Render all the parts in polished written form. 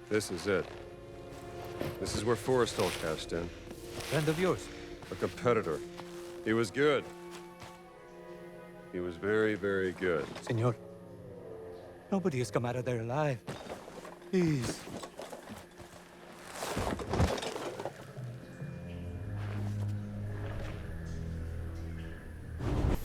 This is it. This is where Forrestal cashed in. Friend of yours. A competitor. He was good. He was very, very good. Senor, nobody has come out of there alive. Please.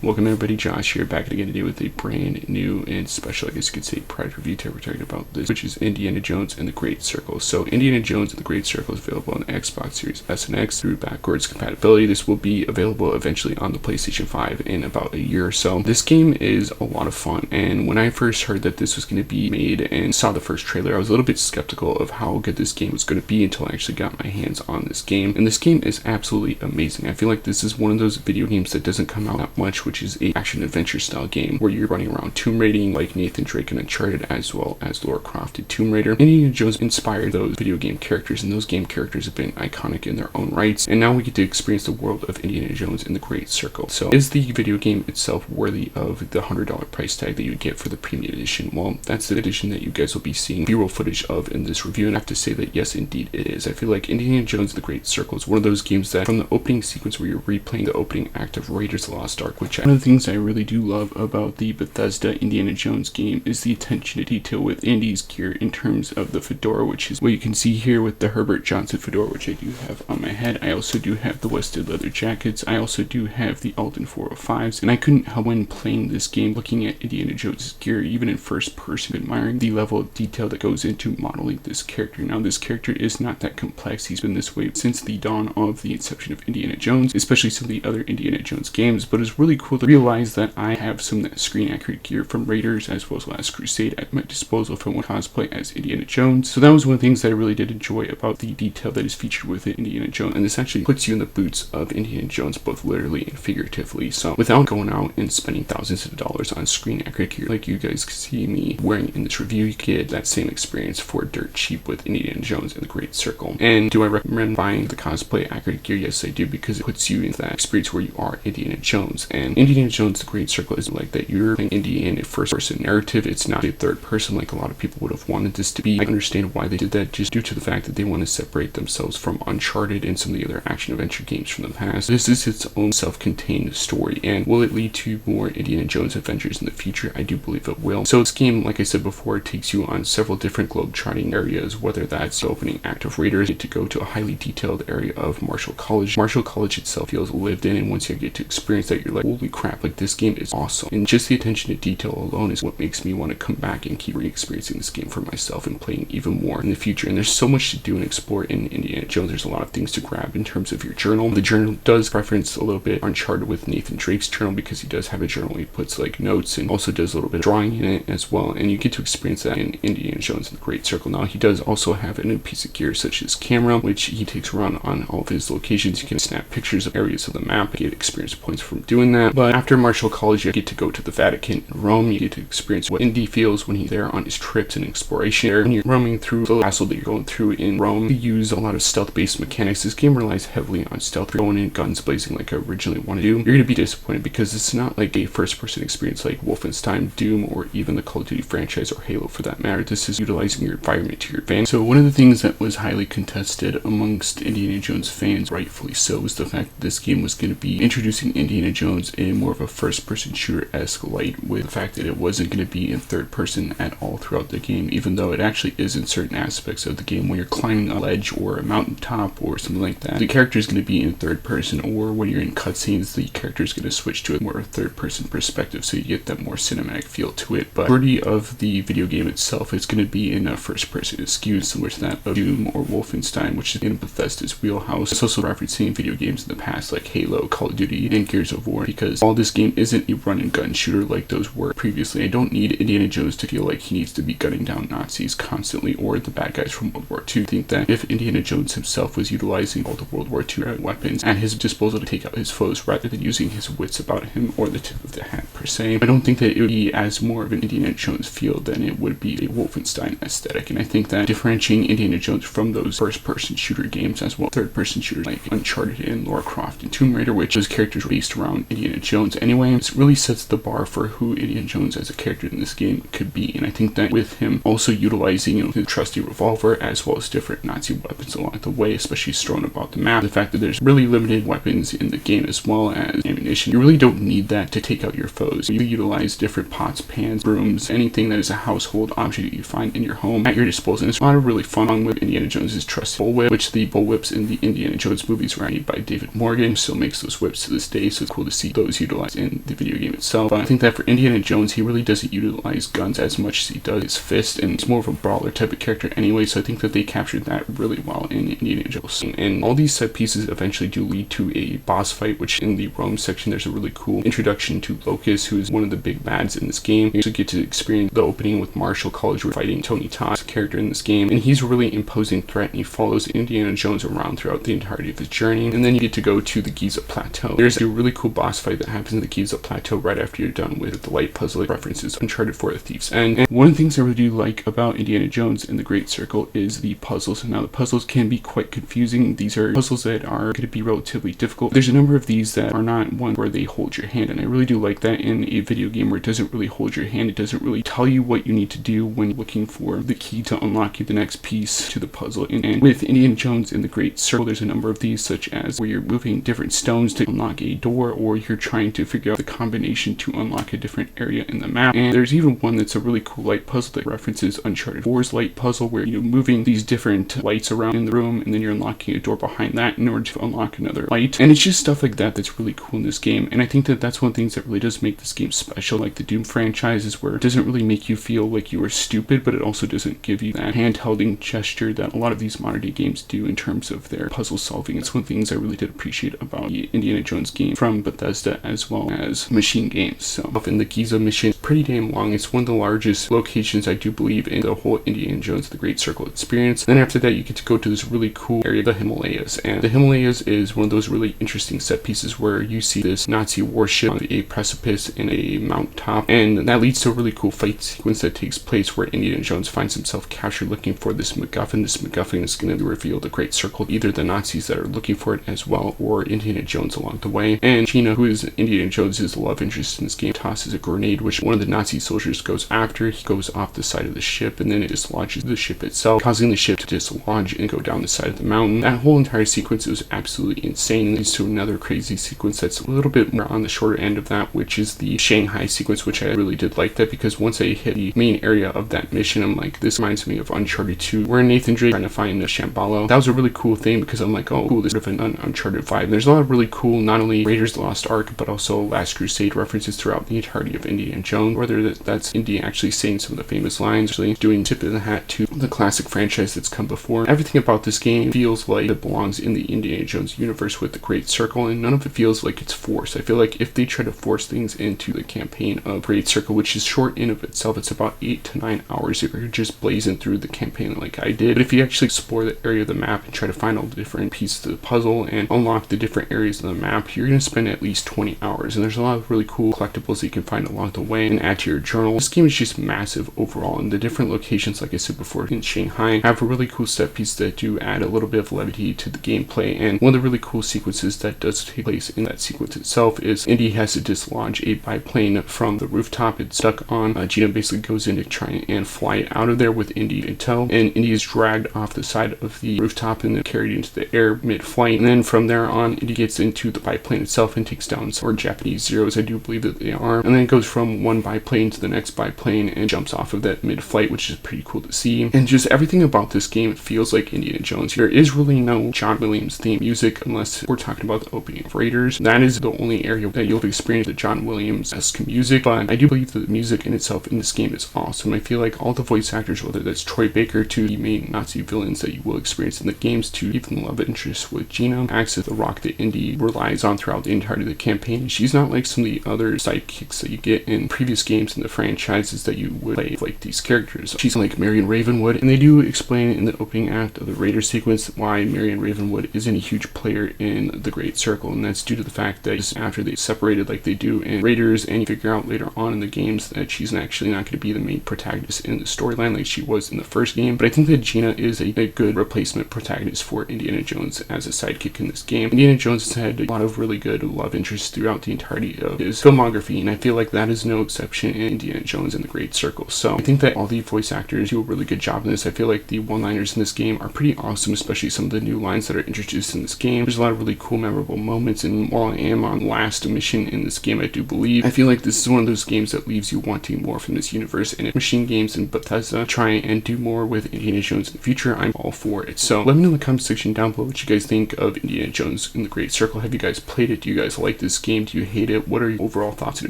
Welcome everybody, Josh here, back again today with a brand new and special, I guess you could say, product review today. We're talking about this, which is Indiana Jones and the Great Circle. So Indiana Jones and the Great Circle is available on the Xbox Series S and X through backwards compatibility. This will be available eventually on the PlayStation 5 in about a year or so. This game is a lot of fun, and when I first heard that this was going to be made and saw the first trailer, I was a little bit skeptical of how good this game was going to be until I actually got my hands on this game. And this game is absolutely amazing. I feel like this is one of those video games that doesn't come out that much, which is a action adventure style game where you're running around tomb raiding like Nathan Drake in Uncharted, as well as Lara Croft in Tomb Raider. Indiana Jones inspired those video game characters, and those game characters have been iconic in their own rights, and now we get to experience the world of Indiana Jones in the Great Circle. So is the video game itself worthy of the $100 price tag that you get for the premium edition? Well, that's the edition that you guys will be seeing B-roll footage of in this review, and I have to say that yes, indeed it is. I feel like Indiana Jones and the Great Circle is one of those games that from the opening sequence where you're replaying the opening act of Raiders of the Lost Ark, which one of the things I really do love about the Bethesda Indiana Jones game is the attention to detail with Indy's gear in terms of the fedora, which is what you can see here with the Herbert Johnson fedora, which I do have on my head. I also do have the Wested leather jackets. I also do have the Alden 405s, and I couldn't help when playing this game looking at Indiana Jones' gear, even in first person, admiring the level of detail that goes into modeling this character. Now, this character is not that complex. He's been this way since the dawn of the inception of Indiana Jones, especially some of the other Indiana Jones games, but it's really cool to realize that I have some of that screen accurate gear from Raiders as well as Last Crusade at my disposal for one cosplay as Indiana Jones. So that was one of the things that I really did enjoy about the detail that is featured with it, Indiana Jones, and this actually puts you in the boots of Indiana Jones both literally and figuratively. So without going out and spending thousands of dollars on screen accurate gear like you guys see me wearing in this review, you get that same experience for dirt cheap with Indiana Jones and the Great Circle. And do I recommend buying the cosplay accurate gear? Yes, I do, because it puts you in that experience where you are Indiana Jones. And Indiana Jones the Great Circle is like that you're playing Indy in a first person narrative. It's not a third person like a lot of people would have wanted this to be. I understand why they did that, just due to the fact that they want to separate themselves from Uncharted and some of the other action adventure games from the past. This is its own self-contained story, and will it lead to more Indiana Jones adventures in the future? I do believe it will. So this game, like I said before, takes you on several different globe-trotting areas, whether that's the opening act of Raiders, you get to go to a highly detailed area of Marshall College. Marshall College itself feels lived in, and once you get to experience that, you're like, holy crap, like this game is awesome. And just the attention to detail alone is what makes me want to come back and keep re-experiencing this game for myself and playing even more in the future. And there's so much to do and explore in Indiana Jones. There's a lot of things to grab in terms of your journal. The journal does reference a little bit Uncharted with Nathan Drake's journal, because he does have a journal. He puts like notes and also does a little bit of drawing in it as well, and you get to experience that in Indiana Jones and the Great Circle. Now, he does also have a new piece of gear such as camera, which he takes around on all of his locations. You can snap pictures of areas of the map and get experience points from doing that. But after Marshall College, you get to go to the Vatican in Rome. You get to experience what Indy feels when he's there on his trips and exploration there. When you're roaming through the castle that you're going through in Rome, you use a lot of stealth-based mechanics. This game relies heavily on stealth. If you're going in guns blazing like I originally want to do, you're going to be disappointed, because it's not like a first-person experience like Wolfenstein, Doom, or even the Call of Duty franchise, or Halo for that matter. This is utilizing your environment to your advantage. So one of the things that was highly contested amongst Indiana Jones fans, rightfully so, was the fact that this game was going to be introducing Indiana Jones in more of a first-person shooter-esque light, with the fact that it wasn't going to be in third person at all throughout the game, even though it actually is in certain aspects of the game when you're climbing a ledge or a mountaintop or something like that. The character is going to be in third person, or when you're in cutscenes, the character is going to switch to a more third person perspective, so you get that more cinematic feel to it. But majority of the video game itself is going to be in a first person. It's skewed similar to that of Doom or Wolfenstein, which is in Bethesda's wheelhouse. It's also referencing video games in the past like Halo, Call of Duty, and Gears of War, because while this game isn't a run and gun shooter like those were previously, I don't need Indiana Jones to feel like he needs to be gunning down Nazis constantly or the bad guys from World War II. I think that if Indiana Jones himself was utilizing all the World War II weapons at his disposal to take out his foes, rather than using his wits about him or the tip of the hat per se, I don't think that it would be as more of an Indiana Jones feel than it would be a Wolfenstein aesthetic. And I think that differentiating Indiana Jones from those first-person shooter games as well, third-person shooters like Uncharted and Lara Croft and Tomb Raider, which those characters were based around Indiana Jones anyway. This really sets the bar for who Indiana Jones as a character in this game could be, and I think that with him also utilizing his trusty revolver as well as different Nazi weapons along the way, especially strewn about the map, the fact that there's really limited weapons in the game as well as ammunition, you really don't need that to take out your foes. You utilize different pots, pans, brooms, anything that is a household object that you find in your home at your disposal. And it's a lot of really fun along with Indiana Jones's trusty bullwhip, which the bullwhips in the Indiana Jones movies were made by David Morgan, still makes those whips to this day, so it's cool to see those utilized in the video game itself. But I think that for Indiana Jones, he really doesn't utilize guns as much as he does his fist, and he's more of a brawler type of character anyway, so I think that they captured that really well in Indiana Jones. And all these set pieces eventually do lead to a boss fight, which in the Rome section, there's a really cool introduction to Locust, who's one of the big bads in this game. You also get to experience the opening with Marshall College, where fighting Tony Todd's character in this game, and he's a really imposing threat, and he follows Indiana Jones around throughout the entirety of his journey. And then you get to go to the Giza Plateau. There's a really cool boss fight that happens in the Giza Plateau right after you're done with the light puzzle. It references Uncharted 4: The Thief's End. And one of the things I really do like about Indiana Jones and the Great Circle is the puzzles. And now the puzzles can be quite confusing. These are puzzles that are going to be relatively difficult. There's a number of these that are not one where they hold your hand, and I really do like that in a video game where it doesn't really hold your hand. It doesn't really tell you what you need to do when looking for the key to unlock the next piece to the puzzle. And with Indiana Jones and the Great Circle, there's a number of these, such as where you're moving different stones to unlock a door, or you're trying to figure out the combination to unlock a different area in the map. And there's even one that's a really cool light puzzle that references Uncharted 4's light puzzle, where you're moving these different lights around in the room, and then you're unlocking a door behind that in order to unlock another light. And it's just stuff like that that's really cool in this game, and I think that that's one of the things that really does make this game special. Like the Doom franchise, where it doesn't really make you feel like you are stupid, but it also doesn't give you that hand-holding gesture that a lot of these modern day games do in terms of their puzzle solving. It's one of the things I really did appreciate about the Indiana Jones game from Bethesda as well as Machine Games. So in the Giza mission, it's pretty damn long. It's one of the largest locations, I do believe, in the whole Indiana Jones the Great Circle experience. Then after that, you get to go to this really cool area, the Himalayas. And the Himalayas is one of those really interesting set pieces where you see this Nazi warship on a precipice in a mountain top, and that leads to a really cool fight sequence that takes place where Indiana Jones finds himself captured looking for this MacGuffin. This MacGuffin is going to reveal the Great Circle, either the Nazis that are looking for it as well, or Indiana Jones along the way. And Gina, who is Indiana Jones' love interest in this game, tosses a grenade, which one of the Nazi soldiers goes after. He goes off the side of the ship, and then it dislodges the ship itself, causing the ship to dislodge and go down the side of the mountain. That whole entire sequence was absolutely insane, and leads to another crazy sequence that's a little bit more on the shorter end of that, which is the Shanghai sequence, which I really did like that, because once I hit the main area of that mission, I'm like, this reminds me of Uncharted 2, where Nathan Drake trying to find Shambhala. That was a really cool thing, because I'm like, oh cool, this is sort of an Uncharted 5. And there's a lot of really cool, not only Raiders of the Lost Ark, but also Last Crusade references throughout the entirety of Indiana Jones, whether that's Indy actually saying some of the famous lines, actually doing tip of the hat to the classic franchise that's come before. Everything about this game feels like it belongs in the Indiana Jones universe with the Great Circle, and none of it feels like it's forced. I feel like if they try to force things into the campaign of Great Circle, which is short in of itself, it's about 8 to 9 hours if you're just blazing through the campaign like I did. But if you actually explore the area of the map and try to find all the different pieces of the puzzle and unlock the different areas of the map, you're going to spend at least 20 hours. And there's a lot of really cool collectibles that you can find along the way and add to your journal. This game is just massive overall, and the different locations, like I said before, in Shanghai have a really cool set piece that do add a little bit of levity to the gameplay. And one of the really cool sequences that does take place in that sequence itself is Indy has to dislodge a biplane from the rooftop it's stuck on. Gina basically goes in to try and fly it out of there with Indy in tow, and Indy is dragged off the side of the rooftop and then carried into the air mid-flight. And then from there on, Indy gets into the biplane itself and takes down some Japanese Zeros, I do believe that they are, and then it goes from one biplane to the next biplane and jumps off of that mid-flight, which is pretty cool to see. And just everything about this game, it feels like Indiana Jones. There is really no John Williams theme music unless we're talking about the opening of Raiders. That is the only area that you'll experience the John Williams-esque music, but I do believe that the music in itself in this game is awesome. I feel like all the voice actors, whether that's Troy Baker to the main Nazi villains that you will experience in the games, to even the love interest with Gina, acts as the rock that Indy relies on throughout the entirety of the campaign. She's not like some of the other sidekicks that you get in previous games in the franchises that you would play like these characters. She's like Marion Ravenwood, and they do explain in the opening act of the Raider sequence why Marion Ravenwood isn't a huge player in the Great Circle, and that's due to the fact that just after they separated like they do in Raiders, and you figure out later on in the games that she's actually not going to be the main protagonist in the storyline like she was in the first game. But I think that Gina is a good replacement protagonist for Indiana Jones as a sidekick in this game. Indiana Jones has had a lot of really good love interests throughout the entirety of his filmography, and I feel like that is no exception in Indiana Jones and the Great Circle. So I think that all the voice actors do a really good job in this. I feel like the one-liners in this game are pretty awesome, especially some of the new lines that are introduced in this game. There's a lot of really cool, memorable moments, and while I am on last mission in this game, I do believe, I feel like this is one of those games that leaves you wanting more from this universe, and if Machine Games and Bethesda try and do more with Indiana Jones in the future, I'm all for it. So let me know in the comment section down below what you guys think of Indiana Jones in the Great Circle. Have you guys played it? Do you guys like this game? Do you hate it? What are your overall thoughts and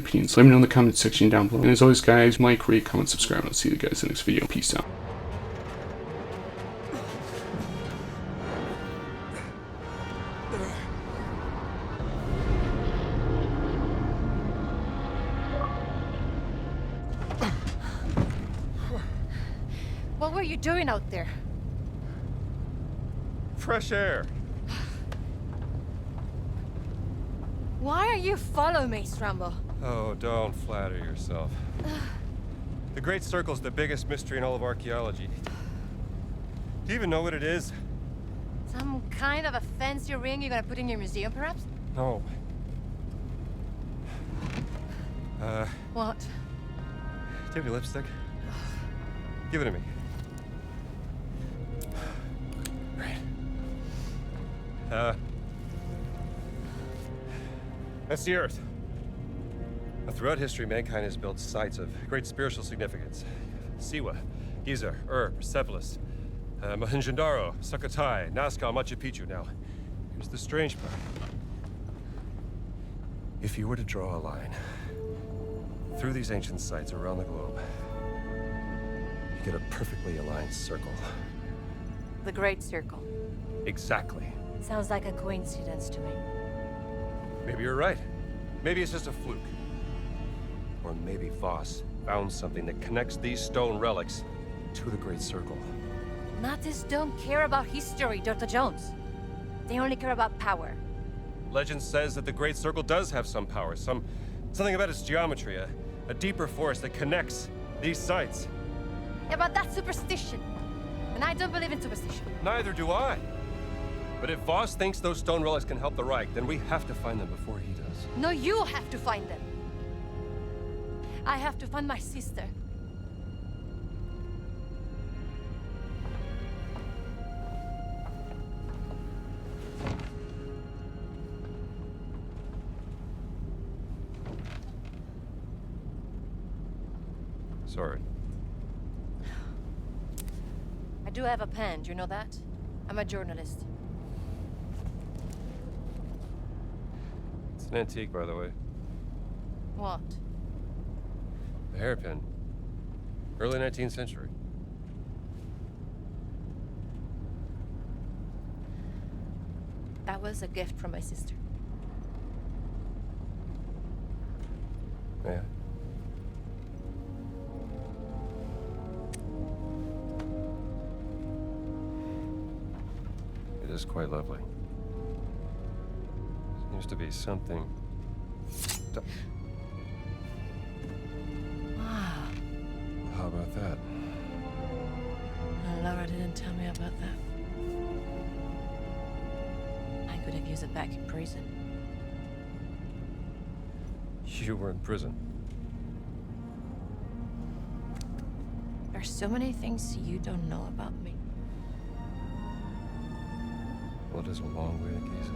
opinions? Let me know in the comment section down below. And as always, guys, like, rate, comment, subscribe, and I'll see you guys in the next video. Peace out. What were you doing out there? Fresh air. Why are you following me, Strambo? Oh, don't flatter yourself. The Great Circle's the biggest mystery in all of archaeology. Do you even know what it is? Some kind of a fancy ring you're gonna put in your museum, perhaps? No. What? Do you have any lipstick? Give it to me. Right. That's the Earth. Now, throughout history, mankind has built sites of great spiritual significance. Siwa, Giza, Persepolis, Mohenjo-Daro, Sukhothai, Nazca, Machu Picchu. Now, here's the strange part. If you were to draw a line through these ancient sites around the globe, you get a perfectly aligned circle. The Great Circle. Exactly. Sounds like a coincidence to me. Maybe you're right. Maybe it's just a fluke. Or maybe Voss found something that connects these stone relics to the Great Circle. Nazis don't care about history, Dr. Jones. They only care about power. Legend says that the Great Circle does have some power, something about its geometry, a deeper force that connects these sites. Yeah, but that's superstition. And I don't believe in superstition. Neither do I. But if Voss thinks those stone relics can help the Reich, then we have to find them before he does. No, you have to find them. I have to find my sister. Sorry. I do have a pen, do you know that? I'm a journalist. It's an antique, by the way. What? A hairpin. Early 19th century. That was a gift from my sister. Yeah. It is quite lovely. Seems to be something. Wow. How about that? Laura didn't tell me about that. I could have used it back in prison. You were in prison. There's so many things you don't know about me. Well, it is a long way to Giza.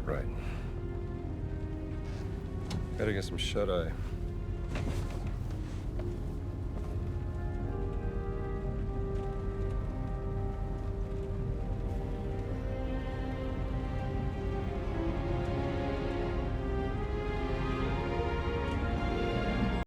Right. Gotta get some shut-eye.